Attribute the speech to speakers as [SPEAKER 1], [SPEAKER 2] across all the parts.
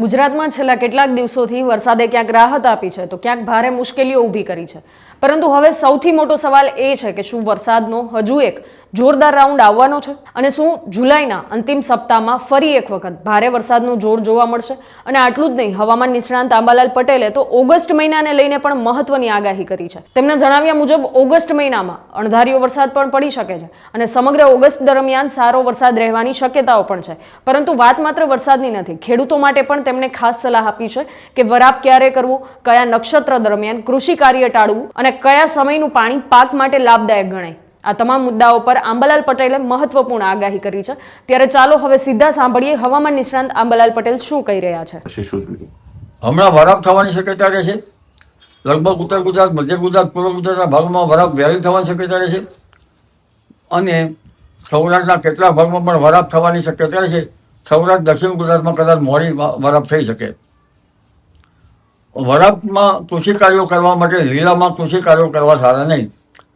[SPEAKER 1] ગુજરાતમાં છેલ્લા કેટલાક દિવસોથી વરસાદે ક્યાંક રાહત આપી છે તો ક્યાંક ભારે મુશ્કેલીઓ ઊભી કરી છે, પરંતુ હવે સૌથી મોટો સવાલ એ છે કે શું વરસાદનો હજુ એક જોરદાર રાઉન્ડ આવવાનો છે અને શું જુલાઈના અંતિમ સપ્તાહમાં ફરી એક વખત ભારે વરસાદનું જોર જોવા મળશે? અને આટલું જ નહીં, હવામાન નિષ્ણાંત આંબાલાલ પટેલે તો ઓગસ્ટ મહિનાને લઈને પણ મહત્વની આગાહી કરી છે. તેમના જણાવ્યા મુજબ ઓગસ્ટ મહિનામાં અણધાર્યો વરસાદ પણ પડી શકે છે અને સમગ્ર ઓગસ્ટ દરમિયાન સારો વરસાદ રહેવાની શક્યતાઓ પણ છે. પરંતુ વાત માત્ર વરસાદની નથી, ખેડૂતો માટે પણ તેમણે ખાસ સલાહ આપી છે કે વરાપ ક્યારે કરવું, કયા નક્ષત્ર દરમિયાન કૃષિ કાર્ય ટાળવું અને કયા સમયનું પાણી પાક માટે લાભદાયક ગણાય. આ તમામ મુદ્દાઓ પર આંબાલાલ પટેલે મહત્વપૂર્ણ આગાહી કરી છે. ત્યારે ચાલો હવે સીધા સાંભળીએ હવામાન નિષ્ણાંત આંબાલાલ પટેલ શું કહી રહ્યા છે.
[SPEAKER 2] હમણાં વરાપ થવાની શક્યતા રહે છે. લગભગ ઉત્તર ગુજરાત, મધ્ય ગુજરાત, પૂર્વ ગુજરાતના ભાગમાં વરાપ વહેલી થવાની શક્યતા રહે છે અને સૌરાષ્ટ્રના કેટલાક ભાગમાં પણ વરાપ થવાની શક્યતા રહે છે. સૌરાષ્ટ્ર, દક્ષિણ ગુજરાતમાં કદાચ મોડી વરાપ થઈ શકે. વરાપમાં કૃષિ કાર્યો કરવા માટે લીલામાં કૃષિ કાર્યો કરવા સારા નહીં,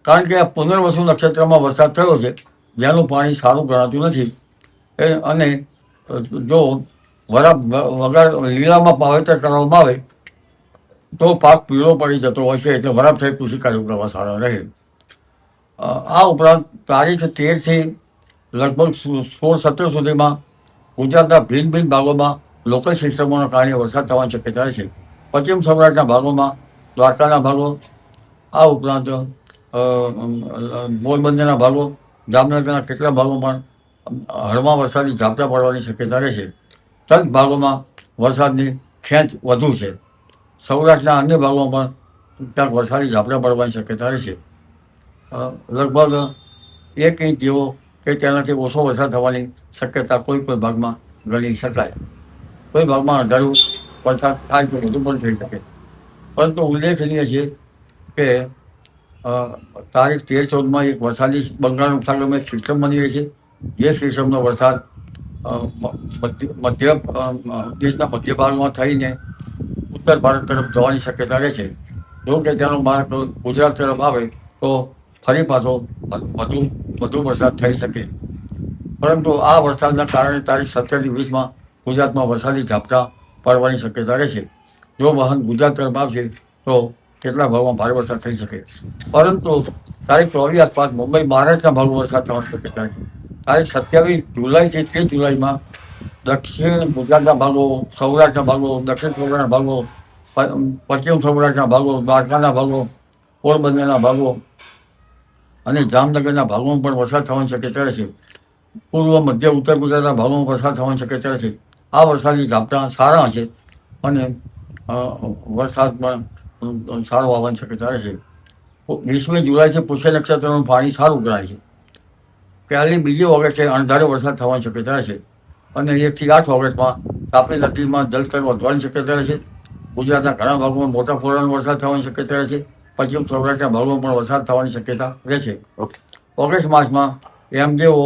[SPEAKER 2] કારણ કે આ પુનર્વસુ નક્ષત્રમાં વરસાદ થયો છે, જેનું પાણી સારું ગણાતું નથી. અને જો વરાપ વગર લીલામાં વાવેતર કરવામાં આવે તો પાક પીળો પડી જતો હોય છે, એટલે વરાપ થઈ કૃષિ કાર્યો કરવા સારા રહે. આ ઉપરાંત તારીખ 13થી લગભગ 16-17 સુધીમાં ગુજરાતના ભિન્ન ભિન્ન ભાગોમાં લોકલ સિસ્ટમોના કારણે વરસાદ થવાની શક્યતા છે. પશ્ચિમ સૌરાષ્ટ્રના ભાગોમાં, દ્વારકાના ભાગો, આ ઉપરાંત પોરબંદરના ભાગો, જામનગરના કેટલાક ભાગોમાં હળવા વરસાદની ઝાપટા પડવાની શક્યતા રહેશે. તદ ભાગોમાં વરસાદની ખેંચ વધુ છે. સૌરાષ્ટ્રના અન્ય ભાગોમાં પણ ક્યાંક વરસાદી ઝાપટા પડવાની શક્યતા રહેશે. લગભગ 1 ઇંચ જેવો કે તેનાથી ઓછો વરસાદ થવાની શક્યતા કોઈ ભાગમાં ગણી શકાય. કોઈ ભાગમાં અઢારું વરસાદ થાય તો વધુ પણ થઈ શકે. પરંતુ ઉલ્લેખનીય છે કે તારીખ 13-14માં એક વરસાદી બંગાળના ઉપસાગરમાં એક સિસ્ટમ બની રહી છે. જે સિસ્ટમનો વરસાદ દેશના મધ્ય ભાગમાં થઈને ઉત્તર ભારત તરફ જવાની શક્યતા રહે છે. જો કે તેનો માર્ગ ગુજરાત તરફ આવે તો ફરી પાછો વધુ વરસાદ થઈ શકે. પરંતુ આ વરસાદના કારણે તારીખ 17થી 20માં ગુજરાતમાં વરસાદી ઝાપટા પડવાની શક્યતા રહેશે. જો વાહન ગુજરાત તરફ આવશે તો કેટલાક ભાગમાં ભારે વરસાદ થઈ શકે. પરંતુ તારીખ 24 આસપાસ મુંબઈ, મહારાષ્ટ્રના ભાગમાં વરસાદ થવાની શક્યતા છે. તારીખ 27 જુલાઈથી 30 જુલાઈમાં દક્ષિણ ગુજરાતના ભાગો, સૌરાષ્ટ્રના ભાગો, દક્ષિણ સૌરાષ્ટ્રના ભાગો, પશ્ચિમ સૌરાષ્ટ્રના ભાગો, દ્વારકાના ભાગો, પોરબંદરના ભાગો અને જામનગરના ભાગોમાં પણ વરસાદ થવાની શક્યતા રહેશે. પૂર્વ, મધ્ય, ઉત્તર ગુજરાતના ભાગોમાં વરસાદ થવાની શક્યતા રહેશે. આ વરસાદી ઝાપટા સારા હશે અને વરસાદ પણ સારો આવવાની શક્યતા રહેશે. 20મી જુલાઈથી પુષ્ય નક્ષત્રનું પાણી સારું ગણાય છે. પહેલી, બીજી ઓગસ્ટે અણધાર્યો વરસાદ થવાની શક્યતા રહેશે અને 1 થી 8 ઓગસ્ટમાં તાપી નદીમાં જળસ્તર વધવાની શક્યતા રહેશે. ગુજરાતના ઘણા ભાગોમાં મોટા ફોરાનો વરસાદ થવાની શક્યતા રહેશે. પશ્ચિમ સૌરાષ્ટ્રના ભાગોમાં પણ વરસાદ થવાની શક્યતા રહેશે. ઓગસ્ટ માસમાં જેઓ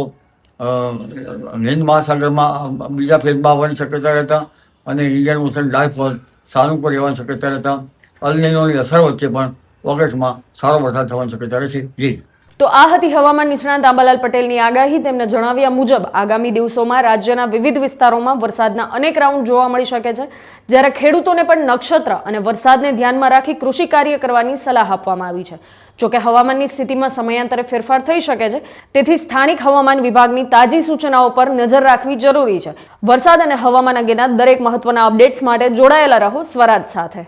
[SPEAKER 2] હિન્દ મહાસાગરમાં બીજા ફેઝમાં આવવાની શક્યતા રહેતા અને ઇન્ડિયન ઓશન ડાયફોલ સારું પર રહેવાની શક્યતા રહેતા અલ નીનોની અસર વચ્ચે પણ ઓગસ્ટમાં સારો વરસાદ થવાની શક્યતા રહેશે. જી.
[SPEAKER 1] તો આ હતી હવામાન નિષ્ણાંત આંબાલાલ પટેલની આગાહી. તેમણે જણાવ્યા મુજબ આગામી દિવસોમાં રાજ્યના વિવિધ વિસ્તારોમાં વરસાદના અનેક રાઉન્ડ જોવા મળી શકે છે, જ્યારે ખેડૂતોને પણ નક્ષત્ર અને વરસાદને ધ્યાનમાં રાખી કૃષિ કાર્ય કરવાની સલાહ આપવામાં આવી છે. જોકે હવામાનની સ્થિતિમાં સમયાંતરે ફેરફાર થઈ શકે છે, તેથી સ્થાનિક હવામાન વિભાગની તાજી સૂચનાઓ પર નજર રાખવી જરૂરી છે. વરસાદ અને હવામાન અંગેના દરેક મહત્વના અપડેટ્સ માટે જોડાયેલા રહો સ્વરાજ સાથે.